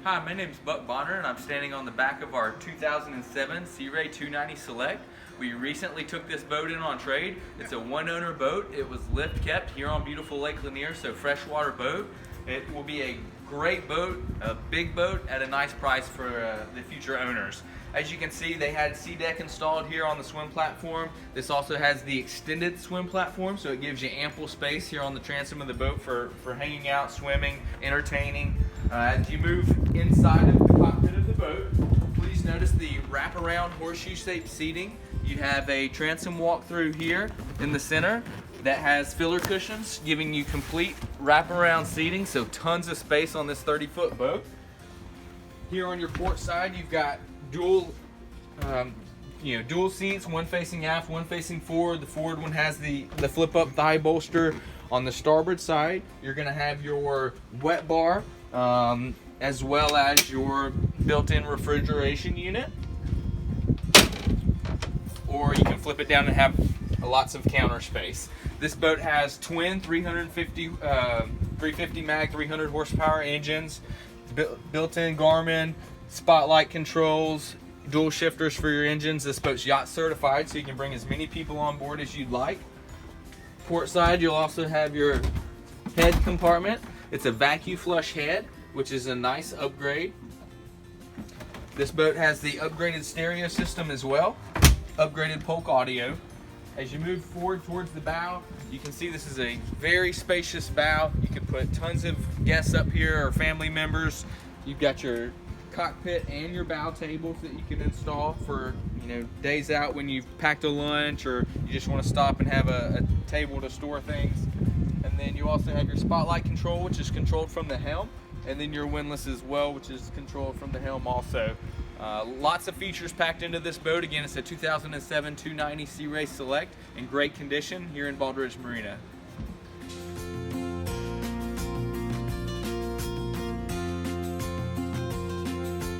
Hi, my name is Buck Bonner and I'm standing on the back of our 2007 Sea Ray 290 Select. We recently took this boat in on trade. It's a one-owner boat. It was lift kept here on beautiful Lake Lanier, so freshwater boat. It will be a great boat, a big boat at a nice price for the future owners. As you can see, they had SeaDek installed here on the swim platform. This also has the extended swim platform, so it gives you ample space here on the transom of the boat for hanging out, swimming, entertaining. As you move inside of the cockpit of the boat, please notice the wraparound horseshoe-shaped seating. You have a transom walk-through here in the center that has filler cushions, giving you complete wraparound seating, so tons of space on this 30-foot boat. Here on your port side, you've got dual seats, one facing aft, one facing forward. The forward one has the flip-up thigh bolster. On the starboard side, you're going to have your wet bar, as well as your built-in refrigeration unit. Or you can flip it down and have lots of counter space. This boat has twin 350 mag 300 horsepower engines, built-in Garmin, spotlight controls, dual shifters for your engines. This boat's yacht certified, so you can bring as many people on board as you'd like. Port side, you'll also have your head compartment. It's a vacuum flush head, which is a nice upgrade. This boat has the upgraded stereo system as well, upgraded Polk audio. As you move forward towards the bow, you can see this is a very spacious bow. You can put tons of guests up here or family members. You've got your cockpit and your bow tables that you can install for days out when you've packed a lunch or you just want to stop and have a table to store things. And then you also have your spotlight control, which is controlled from the helm, and then your windlass as well, which is controlled from the helm also. Lots of features packed into this boat. Again, it's a 2007 290 Sea Ray Select in great condition here in Bald Ridge Marina.